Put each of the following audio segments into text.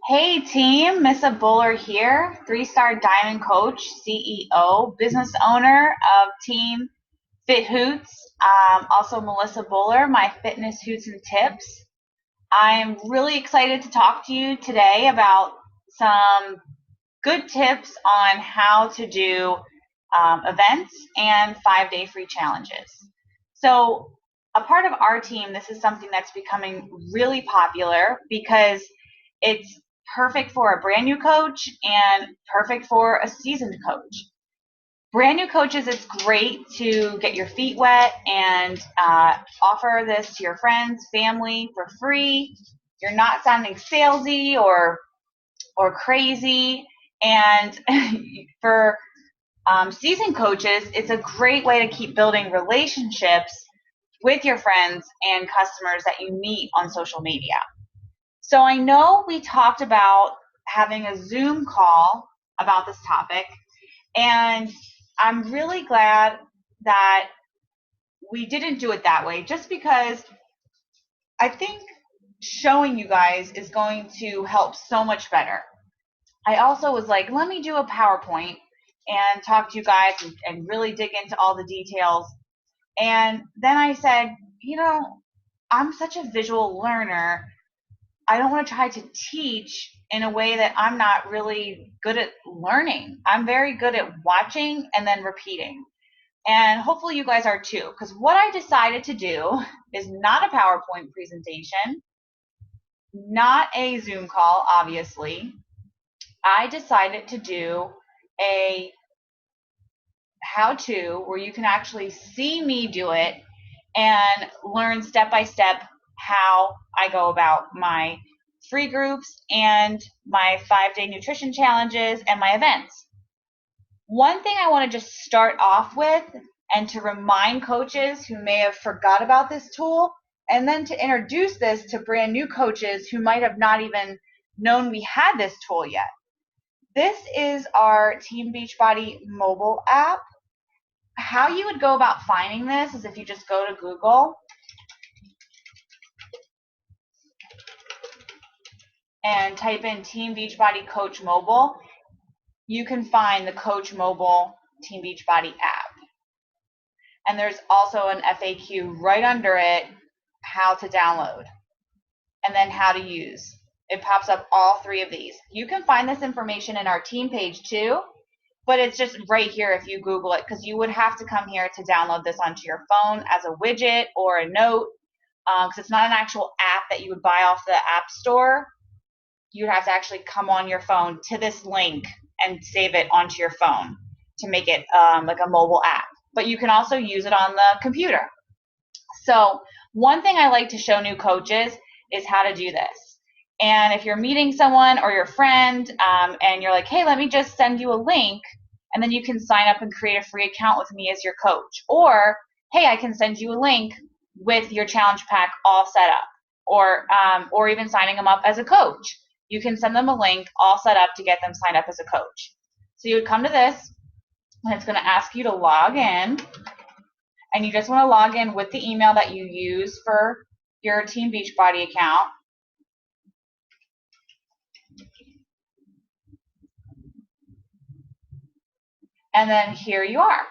Hey team, Missa Buller here, three-star diamond coach, CEO, business owner of Team Fit Hoots. Also Melissa Buller, my fitness hoots and tips. I'm really excited to talk to you today about some good tips on how to do events and 5-day free challenges. So, a part of our team, this is something that's becoming really popular because it's perfect for a brand new coach and perfect for a seasoned coach. Brand new coaches, it's great to get your feet wet and offer this to your friends, family for free. You're not sounding salesy or crazy. And for seasoned coaches, it's a great way to keep building relationships with your friends and customers that you meet on social media. So I know we talked about having a Zoom call about this topic, and I'm really glad that we didn't do it that way just because I think showing you guys is going to help so much better. I also was like, let me do a PowerPoint and talk to you guys and really dig into all the details. And then I said, I'm such a visual learner. I don't want to try to teach in a way that I'm not really good at learning. I'm very good at watching and then repeating. And hopefully you guys are too, because what I decided to do is not a PowerPoint presentation, not a Zoom call, obviously. I decided to do a how to where you can actually see me do it and learn step by step how I go about my free groups and my 5-day nutrition challenges and my events. One thing I want to just start off with and to remind coaches who may have forgot about this tool, and then to introduce this to brand new coaches who might have not even known we had this tool yet. This is our Team Beachbody mobile app. How you would go about finding this is if you just go to Google and type in Team Beachbody Coach Mobile, you can find the Coach Mobile Team Beachbody app. And there's also an FAQ right under it, how to download, and then how to use. It pops up all three of these. You can find this information in our team page too, but it's just right here if you Google it, because you would have to come here to download this onto your phone as a widget or a note, because it's not an actual app that you would buy off the app store. You'd have to actually come on your phone to this link and save it onto your phone to make it like a mobile app. But you can also use it on the computer. So one thing I like to show new coaches is how to do this. And if you're meeting someone or your friend and you're like, hey, let me just send you a link, and then you can sign up and create a free account with me as your coach. Or, hey, I can send you a link with your challenge pack all set up, or even signing them up as a coach. You can send them a link all set up to get them signed up as a coach. So you would come to this, and it's going to ask you to log in, and you just want to log in with the email that you use for your Team Beachbody account. And then here you are.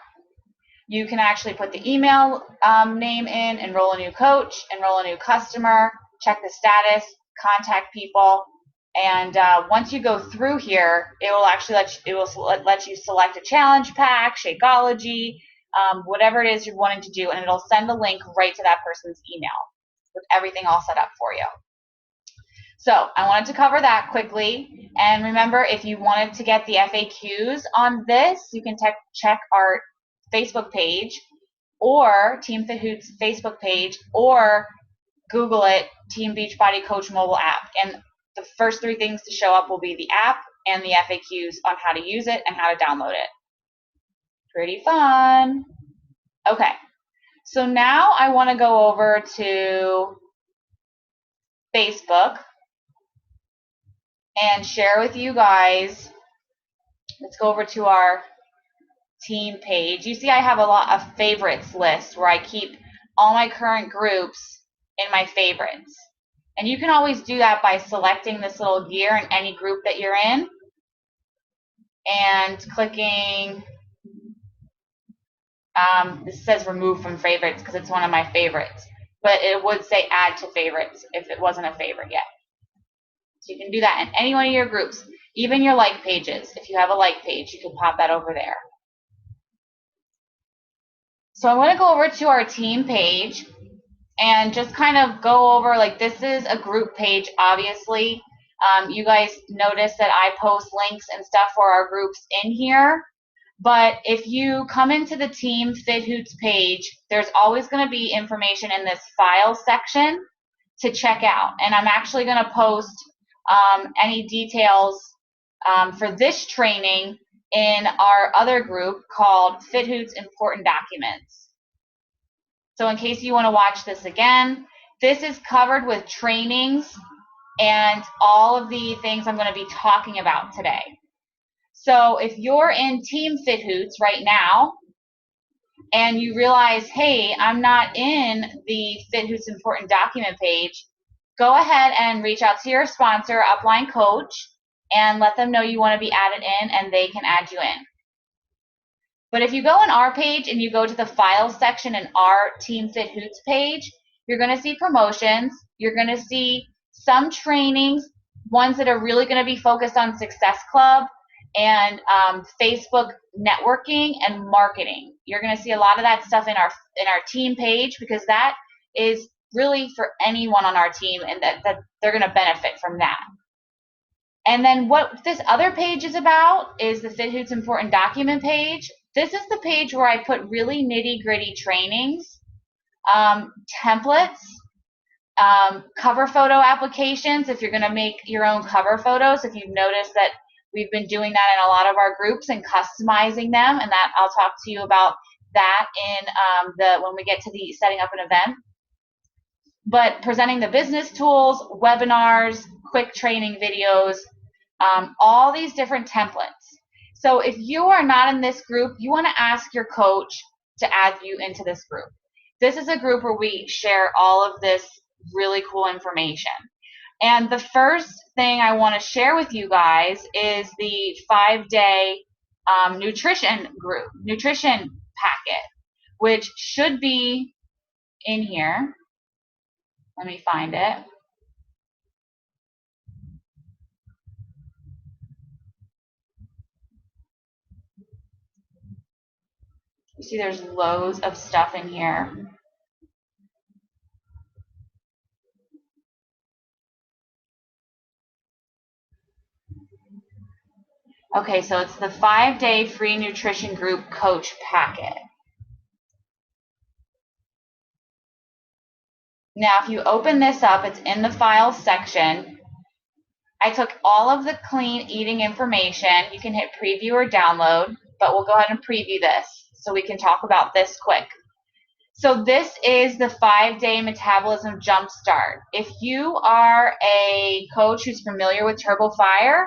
You can actually put the email name in, enroll a new coach, enroll a new customer, check the status, contact people, and once you go through here, it will actually let you select a challenge pack, Shakeology, whatever it is you're wanting to do, and it'll send the link right to that person's email with everything all set up for you. So I wanted to cover that quickly. And remember, if you wanted to get the FAQs on this, you can check our Facebook page or Team Fit Hoots Facebook page, or Google it, Team Beachbody Coach mobile app. And the first three things to show up will be the app and the FAQs on how to use it and how to download it. Pretty fun. Okay, so now I want to go over to Facebook and share with you guys. Let's go over to our team page. You see I have a lot of favorites list where I keep all my current groups in my favorites. And you can always do that by selecting this little gear in any group that you're in and clicking, this says remove from favorites because it's one of my favorites, but it would say add to favorites if it wasn't a favorite yet. So you can do that in any one of your groups, even your like pages. If you have a like page, you can pop that over there. So I'm going to go over to our team page and just kind of go over, like, this is a group page, obviously. You guys notice that I post links and stuff for our groups in here. But if you come into the Team Fit Hoots page, there's always going to be information in this file section to check out. And I'm actually going to post any details for this training in our other group called Fit Hoots Important Documents. So in case you want to watch this again, this is covered with trainings and all of the things I'm going to be talking about today. So if you're in Team Fit Hoots right now and you realize, hey, I'm not in the Fit Hoots Important Document page, go ahead and reach out to your sponsor, Upline Coach, and let them know you want to be added in, and they can add you in. But if you go on our page and you go to the Files section in our Team Fit Hoots page, you're going to see promotions. You're going to see some trainings, ones that are really going to be focused on Success Club and Facebook networking and marketing. You're going to see a lot of that stuff in our team page, because that is really for anyone on our team, and that they're going to benefit from that. And then what this other page is about is the Fit Hoots Important Document page. This is the page where I put really nitty-gritty trainings, templates, cover photo applications if you're going to make your own cover photos. If you've noticed that we've been doing that in a lot of our groups and customizing them, and that I'll talk to you about that in when we get to the setting up an event. But presenting the business tools, webinars, quick training videos, all these different templates. So if you are not in this group, you want to ask your coach to add you into this group. This is a group where we share all of this really cool information. And the first thing I want to share with you guys is the 5-day nutrition packet, which should be in here. Let me find it. You see there's loads of stuff in here. Okay, so it's the 5-day free nutrition group coach packet. Now, if you open this up, it's in the files section. I took all of the clean eating information. You can hit preview or download, but we'll go ahead and preview this so we can talk about this quick. So this is the 5-day metabolism jumpstart. If you are a coach who's familiar with TurboFire,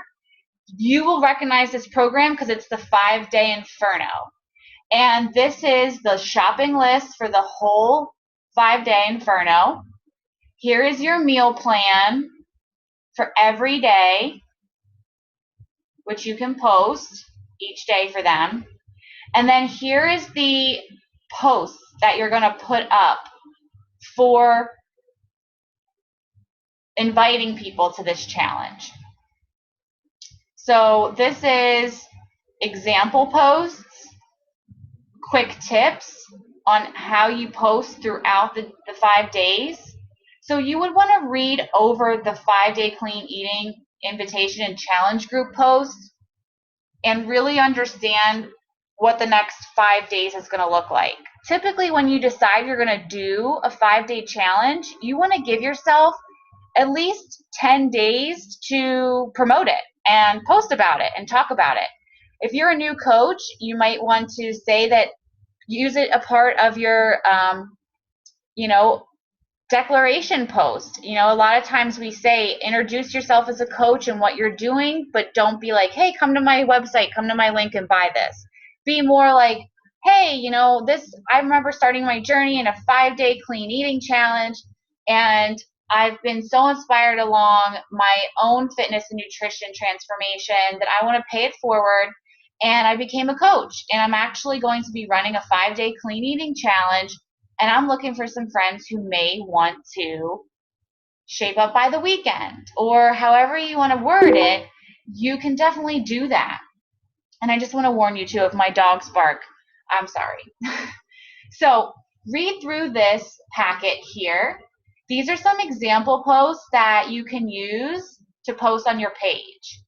you will recognize this program because it's the 5-day Inferno. And this is the shopping list for the whole 5-day Inferno. Here is your meal plan for every day, which you can post each day for them. And then here is the posts that you're going to put up for inviting people to this challenge. So this is example posts, quick tips on how you post throughout the 5 days. So you would want to read over the 5-day clean eating invitation and challenge group posts and really understand what the next 5 days is going to look like. Typically, when you decide you're going to do a 5-day challenge, you want to give yourself at least 10 days to promote it and post about it and talk about it. If you're a new coach, you might want to say that, use it a part of your, declaration post. A lot of times we say, introduce yourself as a coach and what you're doing, but don't be like, hey, come to my website, come to my link and buy this. Be more like, hey, I remember starting my journey in a 5-day clean eating challenge, and I've been so inspired along my own fitness and nutrition transformation that I want to pay it forward. And I became a coach. And I'm actually going to be running a 5-day clean eating challenge. And I'm looking for some friends who may want to shape up by the weekend, or however you want to word it. You can definitely do that. And I just want to warn you too, if my dogs bark, I'm sorry. So read through this packet here. These are some example posts that you can use to post on your page.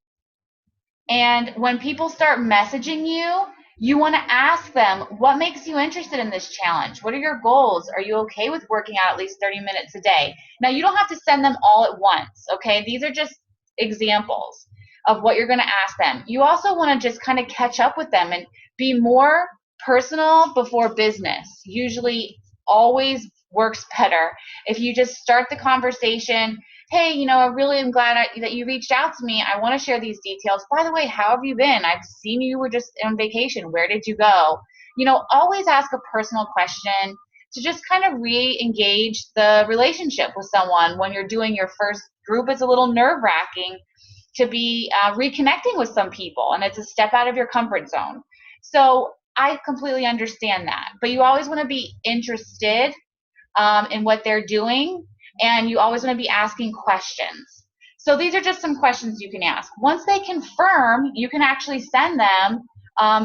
And when people start messaging you, you want to ask them, what makes you interested in this challenge? What are your goals? Are you okay with working out at least 30 minutes a day? Now, you don't have to send them all at once, okay? These are just examples of what you're going to ask them. You also want to just kind of catch up with them and be more personal before business. Usually always works better if you just start the conversation. Hey, I really am glad that you reached out to me. I want to share these details. By the way, how have you been? I've seen you were just on vacation. Where did you go? Always ask a personal question to just kind of re-engage the relationship with someone. When you're doing your first group, it's a little nerve-wracking to be reconnecting with some people, and it's a step out of your comfort zone. So I completely understand that. But you always want to be interested in what they're doing, and you always want to be asking questions. So these are just some questions you can ask. Once they confirm, you can actually send them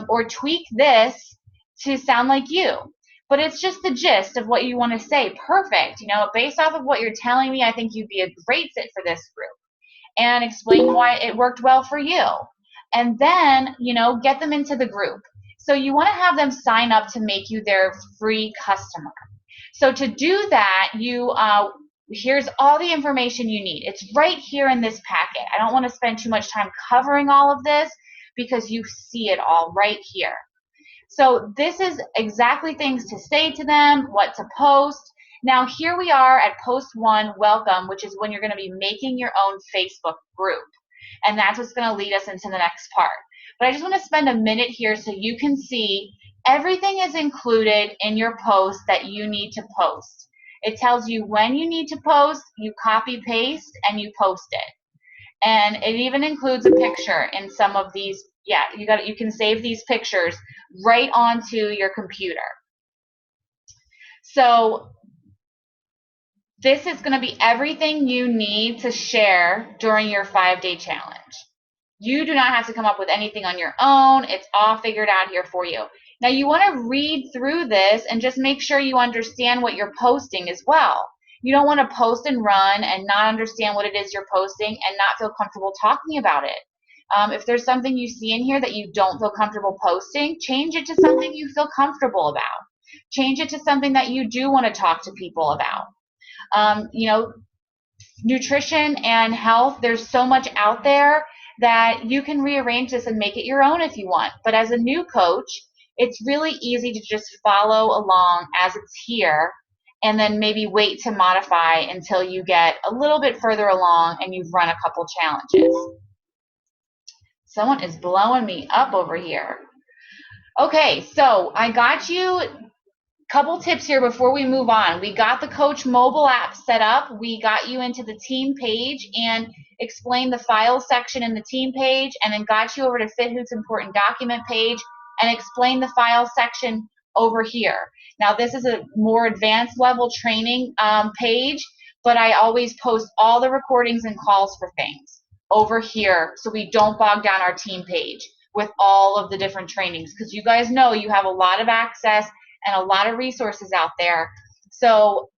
or tweak this to sound like you. But it's just the gist of what you want to say. Perfect. Based off of what you're telling me, I think you'd be a great fit for this group. And explain why it worked well for you. And then, get them into the group. So you want to have them sign up to make you their free customer. So to do that, here's all the information you need. It's right here in this packet. I don't want to spend too much time covering all of this because you see it all right here. So this is exactly things to say to them, what to post. Now here we are at post 1, welcome, which is when you're going to be making your own Facebook group. And that's what's going to lead us into the next part. But I just want to spend a minute here so you can see everything is included in your post that you need to post. It tells you when you need to post, you copy paste, and you post it. And it even includes a picture in some of these. Yeah, you can save these pictures right onto your computer. So this is going to be everything you need to share during your 5-day challenge. You do not have to come up with anything on your own. It's all figured out here for you. Now you want to read through this and just make sure you understand what you're posting as well. You don't want to post and run and not understand what it is you're posting and not feel comfortable talking about it. If there's something you see in here that you don't feel comfortable posting, change it to something you feel comfortable about. Change it to something that you do want to talk to people about. Nutrition and health, there's so much out there that you can rearrange this and make it your own if you want. But as a new coach, it's really easy to just follow along as it's here and then maybe wait to modify until you get a little bit further along and you've run a couple challenges. Someone is blowing me up over here. Okay, so I got you couple tips here before we move on. We got the Coach mobile app set up. We got you into the team page and explained the file section in the team page, and then got you over to FitHoot's important document page and explained the file section over here. Now this is a more advanced level training page, but I always post all the recordings and calls for things over here so we don't bog down our team page with all of the different trainings, because you guys know you have a lot of access and a lot of resources out there. So,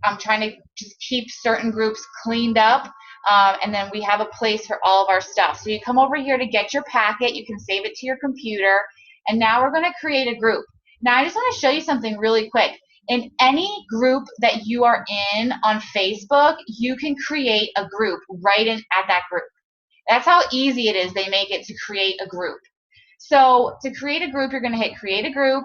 I'm trying to just keep certain groups cleaned up, and then we have a place for all of our stuff. So you come over here to get your packet, you can save it to your computer, and now we're going to create a group. Now I just want to show you something really quick. In any group that you are in on Facebook, you can create a group right in at that group. That's how easy it is. They make it to create a group. So to create a group, you're going to hit create a group,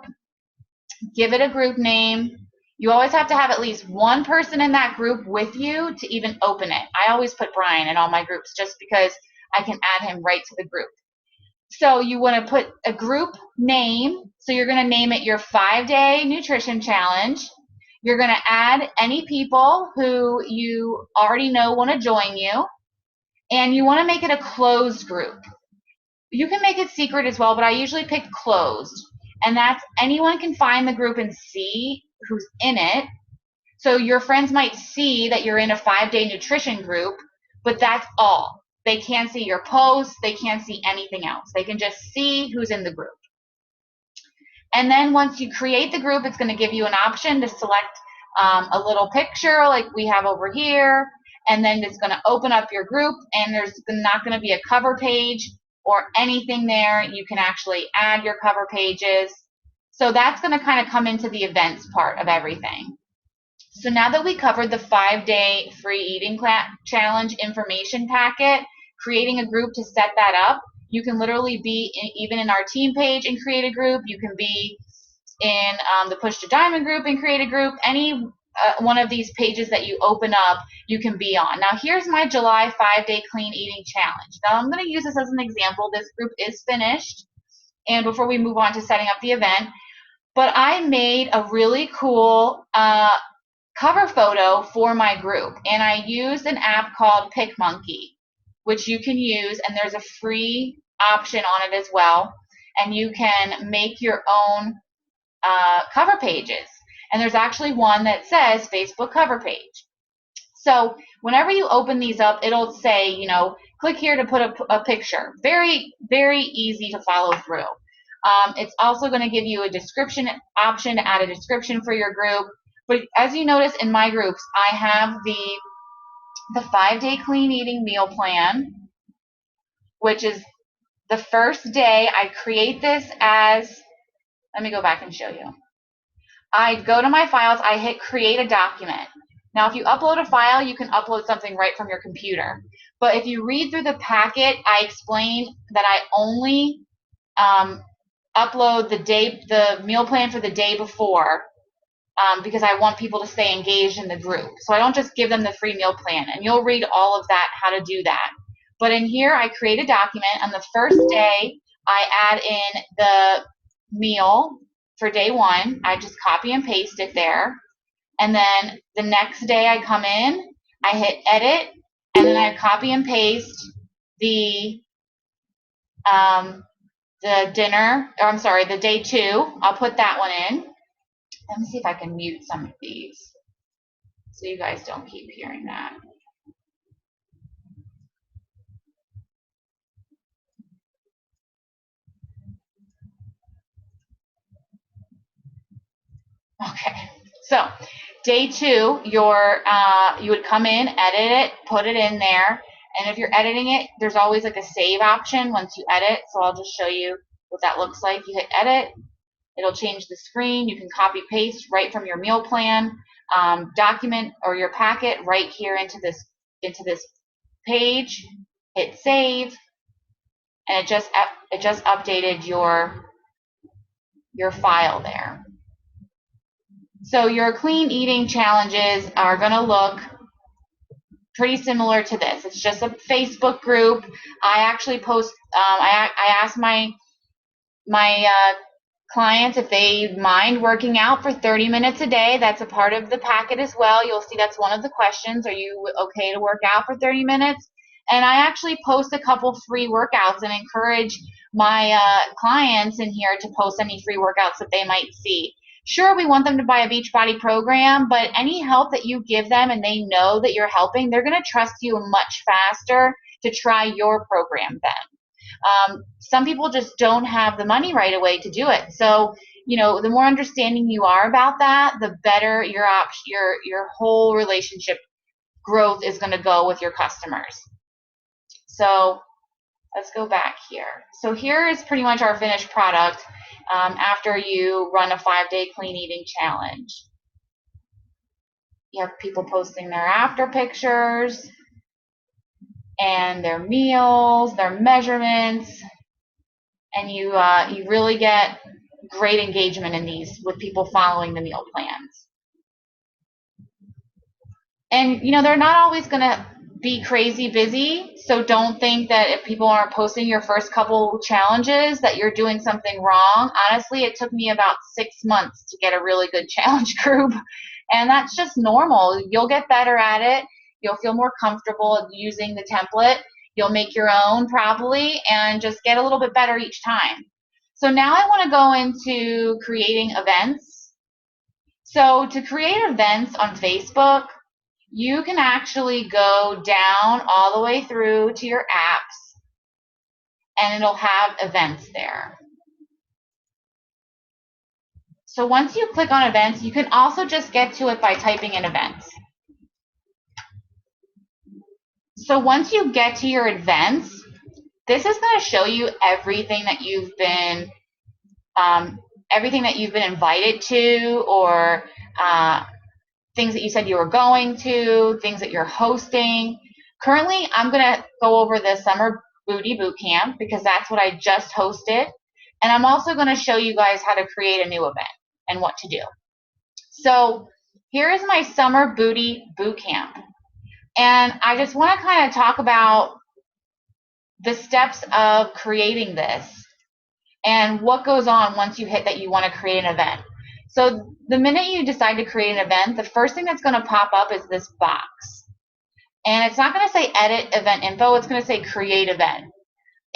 give it a group name. You always have to have at least one person in that group with you to even open it. I always put Brian in all my groups just because I can add him right to the group. So you want to put a group name. So you're going to name it your 5-day nutrition challenge. You're going to add any people who you already know want to join you, and you want to make it a closed group. You can make it secret as well, but I usually pick closed, and that's anyone can find the group and see who's in it. So your friends might see that you're in a 5-day nutrition group, but that's all. They can't see your posts. They can't see anything else. They can just see who's in the group. And then once you create the group, it's going to give you an option to select a little picture like we have over here. And then it's going to open up your group, and there's not going to be a cover page or anything there. You can actually add your cover pages. So that's going to kind of come into the events part of everything. So now that we covered the 5-day free eating challenge information packet, creating a group to set that up, you can literally be even in our team page and create a group. You can be in the Push to Diamond group and create a group. Any one of these pages that you open up, you can be on. Now here's my July 5-day clean eating challenge. Now I'm going to use this as an example. This group is finished, and before we move on to setting up the event, but I made a really cool cover photo for my group, and I used an app called PicMonkey, which you can use, and there's a free option on it as well, and you can make your own cover pages, and there's actually one that says Facebook cover page. So whenever you open these up, it'll say, you know, click here to put a picture. Very, very easy to follow through. It's also going to give you a description option to add a description for your group. But as you notice in my groups, I have the 5-day clean eating meal plan, which is the first day. I create this as, let me go back and show you. I go to my files, I hit create a document. Now if you upload a file, you can upload something right from your computer. But if you read through the packet, I explained that I only upload the meal plan for the day before, because I want people to stay engaged in the group. So I don't just give them the free meal plan, and you'll read all of that, how to do that. But in here, I create a document. On the first day, I add in the meal for day 1. I just copy and paste it there. And then the next day I come in, I hit edit, and then I copy and paste the dinner, or I'm sorry, the day 2. I'll put that one in. Let me see if I can mute some of these so you guys don't keep hearing that. Okay, so day 2, you would come in, edit it, put it in there, and if you're editing it, there's always like a save option once you edit. So I'll just show you what that looks like. You hit edit, it'll change the screen. You can copy paste right from your meal plan document or your packet right here into this page. Hit save, and it just updated your file there. So your clean eating challenges are going to look pretty similar to this. It's just a Facebook group. I actually post. I asked my clients if they mind working out for 30 minutes a day. That's a part of the packet as well. You'll see that's one of the questions. Are you okay to work out for 30 minutes? And I actually post a couple free workouts and encourage my clients in here to post any free workouts that they might see. Sure, we want them to buy a Beachbody program, but any help that you give them and they know that you're helping, they're going to trust you much faster to try your program then. Some people just don't have the money right away to do it. So, you know, the more understanding you are about that, the better your whole relationship growth is going to go with your customers. So let's go back here. So here is pretty much our finished product after you run a 5-day clean eating challenge. You have people posting their after pictures and their meals, their measurements, and you really get great engagement in these with people following the meal plans. And you know, they're not always going to be crazy busy, so don't think that if people aren't posting your first couple challenges that you're doing something wrong. Honestly, it took me about 6 months to get a really good challenge group, And that's just normal. You'll get better at it. You'll feel more comfortable using the template. You'll make your own probably and just get a little bit better each time. So now I want to go into creating events. So to create events on Facebook, you can actually go down all the way through to your apps and it'll have events there. So once you click on events, you can also just get to it by typing in events. So once you get to your events, this is going to show you everything that you've been invited to, or things that you said you were going to, things that you're hosting. Currently, I'm going to go over the Summer Booty Bootcamp because that's what I just hosted. And I'm also going to show you guys how to create a new event and what to do. So here is my Summer Booty Bootcamp. And I just want to kind of talk about the steps of creating this and what goes on once you hit that you want to create an event. So the minute you decide to create an event, the first thing that's going to pop up is this box. And it's not going to say edit event info, it's going to say create event.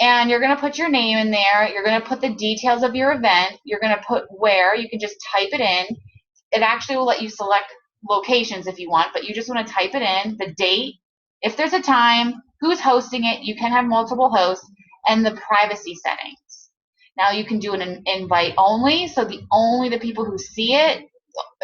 And you're going to put your name in there, you're going to put the details of your event, you're going to put where, you can just type it in. It actually will let you select locations if you want, but you just want to type it in, the date, if there's a time, who's hosting it, you can have multiple hosts, and the privacy settings. Now you can do an invite only, so only the people who see it,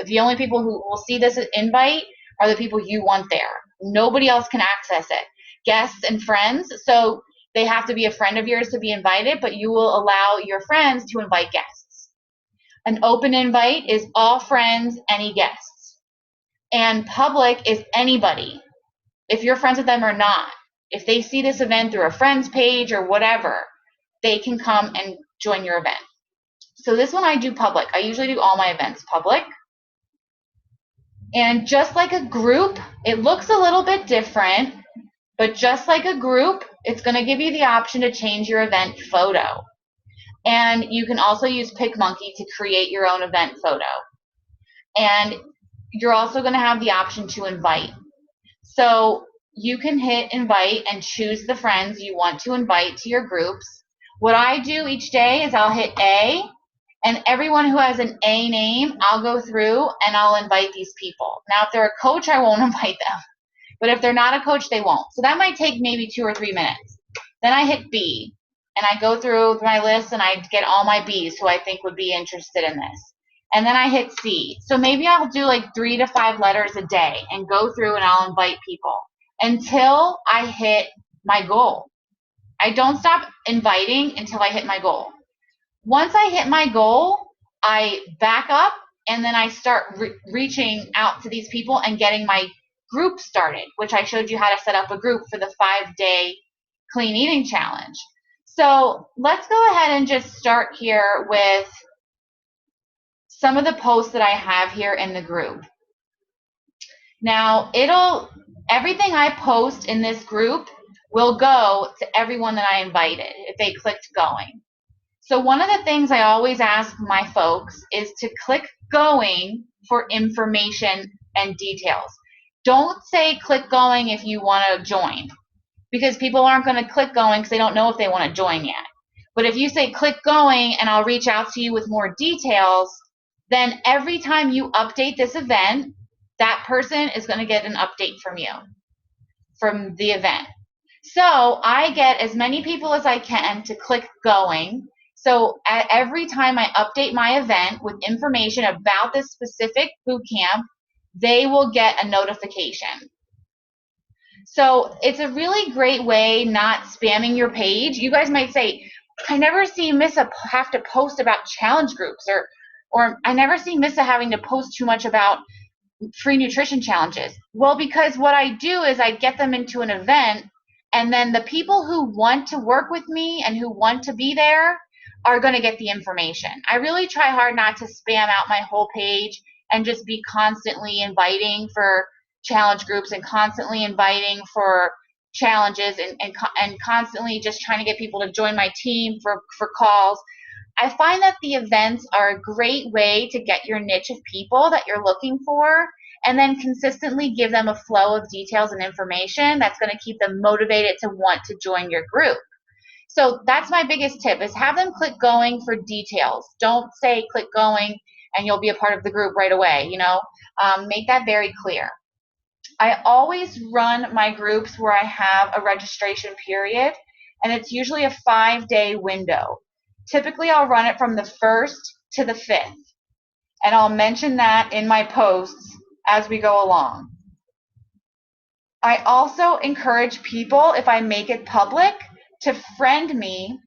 the only people who will see this invite are the people you want there. Nobody else can access it. Guests and friends, so they have to be a friend of yours to be invited, but you will allow your friends to invite guests. An open invite is all friends, any guests. And public is anybody, if you're friends with them or not. If they see this event through a friends page or whatever, they can come and join your event. So this one I do public. I usually do all my events public. And just like a group, it looks a little bit different, but just like a group, it's going to give you the option to change your event photo. And you can also use PicMonkey to create your own event photo. And you're also going to have the option to invite. So you can hit invite and choose the friends you want to invite to your groups. What I do each day is I'll hit A, and everyone who has an A name, I'll go through and I'll invite these people. Now, if they're a coach, I won't invite them. But if they're not a coach, they won't. So that might take maybe 2 or 3 minutes. Then I hit B, and I go through my list and I get all my Bs who I think would be interested in this. And then I hit C. So maybe I'll do like 3 to 5 letters a day and go through and I'll invite people until I hit my goal. I don't stop inviting until I hit my goal. Once I hit my goal, I back up and then I start reaching out to these people and getting my group started, which I showed you how to set up a group for the 5-day clean eating challenge. So let's go ahead and just start here with some of the posts that I have here in the group. Now, everything I post in this group will go to everyone that I invited if they clicked going. So one of the things I always ask my folks is to click going for information and details. Don't say click going if you want to join, because people aren't going to click going because they don't know if they want to join yet. But if you say click going and I'll reach out to you with more details, then every time you update this event, that person is going to get an update from you, from the event. So I get as many people as I can to click going. So every time I update my event with information about this specific boot camp, they will get a notification. So it's a really great way, not spamming your page. You guys might say, I never see Missa have to post about challenge groups, or I never see Missa having to post too much about free nutrition challenges. Well, because what I do is I get them into an event, and then the people who want to work with me and who want to be there are going to get the information. I really try hard not to spam out my whole page and just be constantly inviting for challenge groups and constantly inviting for challenges and constantly just trying to get people to join my team for calls. I find that the events are a great way to get your niche of people that you're looking for and then consistently give them a flow of details and information that's going to keep them motivated to want to join your group. So that's my biggest tip, is have them click going for details. Don't say click going and you'll be a part of the group right away. Make that very clear. I always run my groups where I have a registration period, and it's usually a 5-day window. Typically, I'll run it from the 1st to the 5th, and I'll mention that in my posts as we go along. I also encourage people, if I make it public, to friend me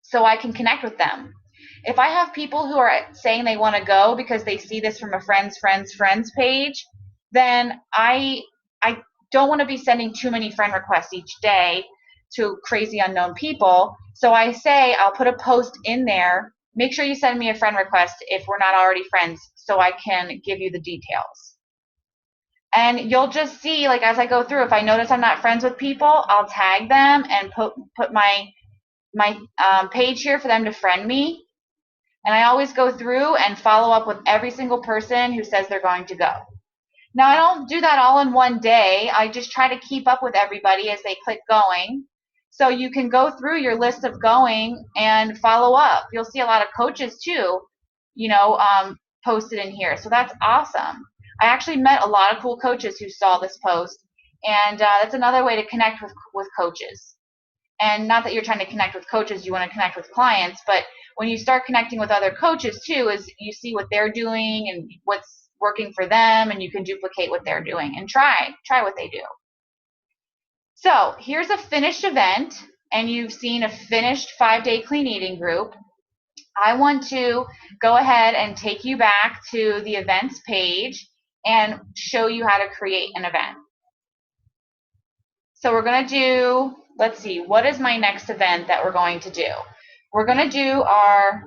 so I can connect with them. If I have people who are saying they want to go because they see this from a friends page, then I don't want to be sending too many friend requests each day to crazy unknown people. So I say I'll put a post in there. Make sure you send me a friend request if we're not already friends so I can give you the details. And you'll just see, like, as I go through, if I notice I'm not friends with people, I'll tag them and put my page here for them to friend me. And I always go through and follow up with every single person who says they're going to go. Now, I don't do that all in one day. I just try to keep up with everybody as they click going. So you can go through your list of going and follow up. You'll see a lot of coaches too, posted in here. So that's awesome. I actually met a lot of cool coaches who saw this post, and that's another way to connect with coaches. And not that you're trying to connect with coaches, you want to connect with clients, but when you start connecting with other coaches too, is you see what they're doing and what's working for them, and you can duplicate what they're doing and try what they do. So here's a finished event, and you've seen a finished 5-day clean eating group. I want to go ahead and take you back to the events page and show you how to create an event. So we're going to do, let's see, what is my next event that we're going to do? We're going to do our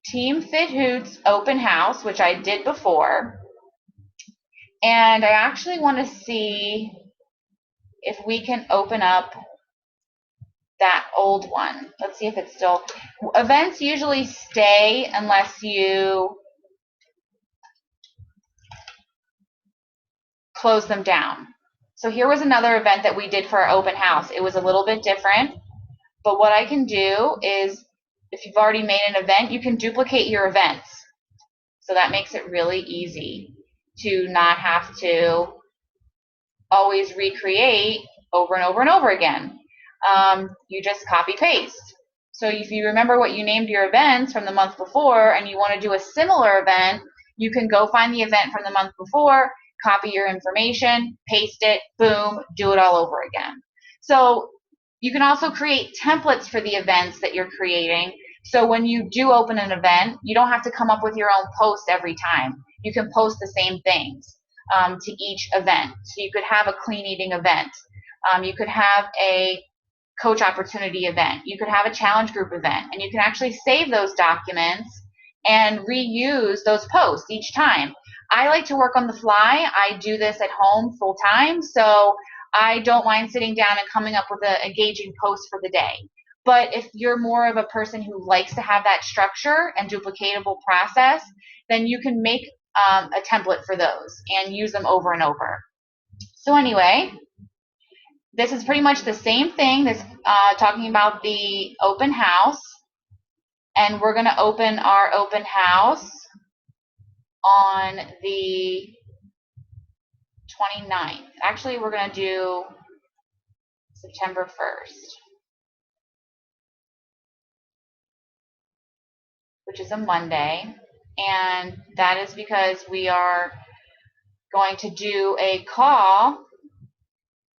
Team Fit Hoots open house, which I did before. And I actually want to see if we can open up that old one. Let's see if it's still. Events usually stay unless you close them down. So here was another event that we did for our open house. It was a little bit different, but what I can do is, if you've already made an event, you can duplicate your events. So that makes it really easy to not have to always recreate over and over and over again. You just copy paste. So if you remember what you named your events from the month before and you want to do a similar event, you can go find the event from the month before, copy your information, paste it, boom, do it all over again. So you can also create templates for the events that you're creating. So when you do open an event, you don't have to come up with your own post every time. You can post the same things to each event. So you could have a clean eating event. You could have a coach opportunity event. You could have a challenge group event, and you can actually save those documents and reuse those posts each time. I like to work on the fly. I do this at home full time, so I don't mind sitting down and coming up with an engaging post for the day. But if you're more of a person who likes to have that structure and duplicatable process, then you can make a template for those and use them over and over. So anyway, this is pretty much the same thing. This talking about the open house, and we're going to open our open house on the 29th. Actually, we're going to do September 1st, which is a Monday, and that is because we are going to do a call.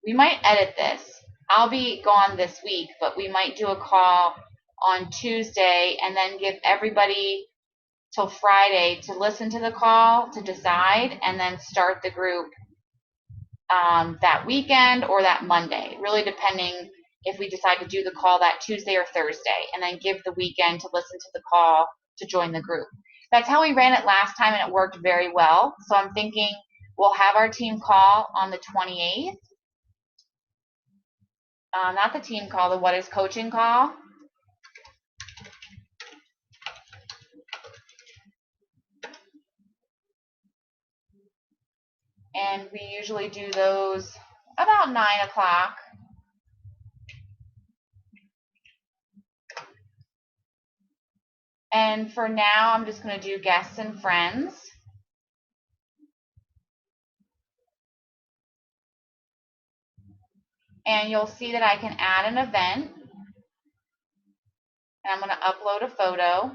We might edit this. I'll be gone this week, but we might do a call on Tuesday and then give everybody till Friday to listen to the call, to decide, and then start the group that weekend or that Monday, really depending if we decide to do the call that Tuesday or Thursday, and then give the weekend to listen to the call to join the group. That's how we ran it last time, and it worked very well. So I'm thinking we'll have our team call on the 28th. not the team call, the What is Coaching call. And we usually do those about 9 o'clock. And for now, I'm just going to do guests and friends. And you'll see that I can add an event. And I'm going to upload a photo.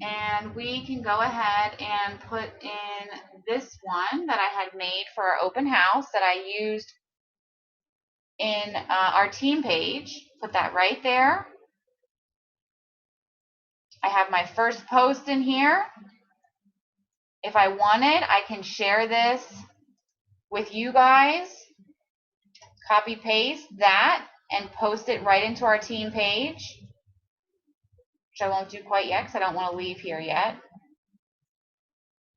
And we can go ahead and put in this one that I had made for our open house that I used in our team page. Put that right there. I have my first post in here. If I wanted, I can share this with you guys. Copy paste that and post it right into our team page, which I won't do quite yet because I don't want to leave here yet.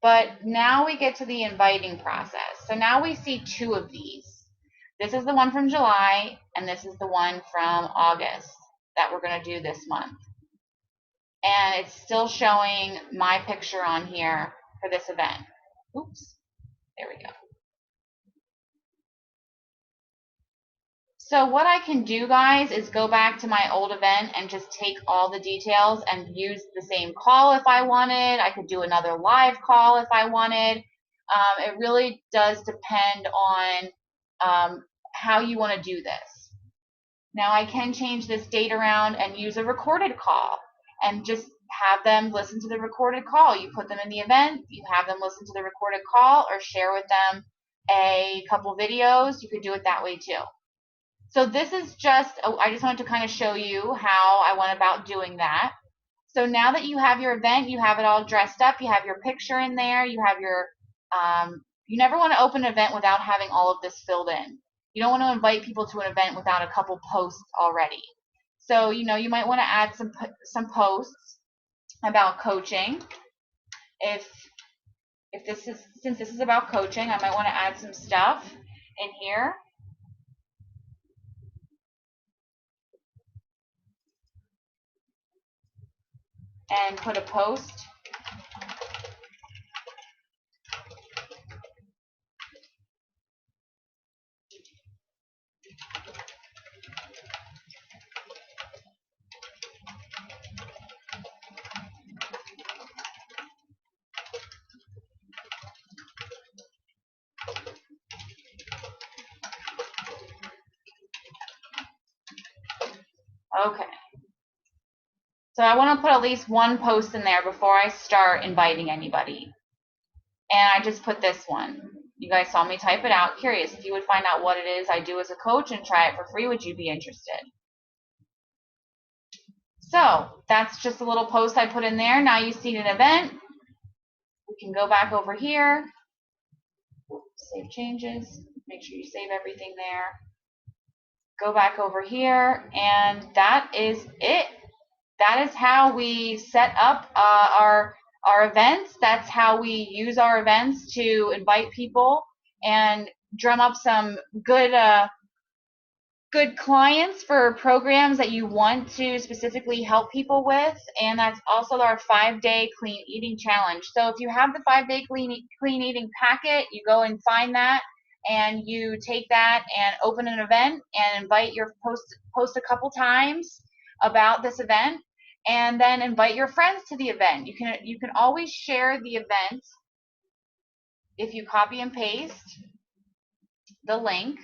But now we get to the inviting process. So now we see 2 of these. This is the one from July, and this is the one from August that we're going to do this month. And it's still showing my picture on here for this event. Oops, there we go. So what I can do, guys, is go back to my old event and just take all the details and use the same call if I wanted. I could do another live call if I wanted. It really does depend on how you want to do this. Now I can change this date around and use a recorded call and just have them listen to the recorded call. You put them in the event, you have them listen to the recorded call or share with them a couple videos. You could do it that way too. So this is just, I just wanted to kind of show you how I went about doing that. So now that you have your event, you have it all dressed up, you have your picture in there, you have your, you never want to open an event without having all of this filled in. You don't want to invite people to an event without a couple posts already. So, you know, you might want to add some posts about coaching. Since this is about coaching, I might want to add some stuff in here. And put a post. Okay. So I want to put at least one post in there before I start inviting anybody. And I just put this one. You guys saw me type it out. Curious if you would find out what it is I do as a coach and try it for free, would you be interested? So that's just a little post I put in there. Now you see an event. We can go back over here. Save changes. Make sure you save everything there. Go back over here, and that is it. That is how we set up our events. That's how we use our events to invite people and drum up some good good clients for programs that you want to specifically help people with. And that's also our 5-day clean eating challenge. So if you have the 5-day clean eating packet, you go and find that and you take that and open an event and invite your post a couple times about this event, and then invite your friends to the event. You can always share the event if you copy and paste the link.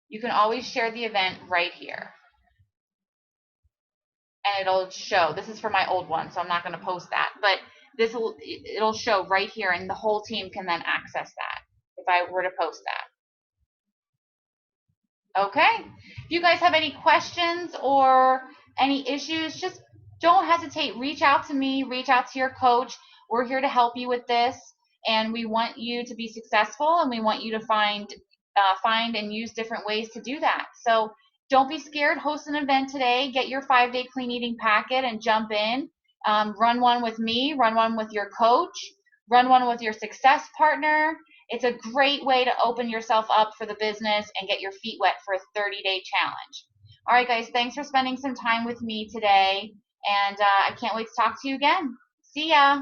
You can always share the event right here. And it'll show. This is for my old one, so I'm not going to post that. But it'll show right here, and the whole team can then access that if I were to post that. Okay? If you guys have any questions or any issues, just don't hesitate. Reach out to me. Reach out to your coach. We're here to help you with this, and we want you to be successful, and we want you to find and use different ways to do that. So don't be scared. Host an event today. Get your 5-day clean eating packet and jump in. Run one with me. Run one with your coach. Run one with your success partner. It's a great way to open yourself up for the business and get your feet wet for a 30-day challenge. All right, guys, thanks for spending some time with me today, and I can't wait to talk to you again. See ya.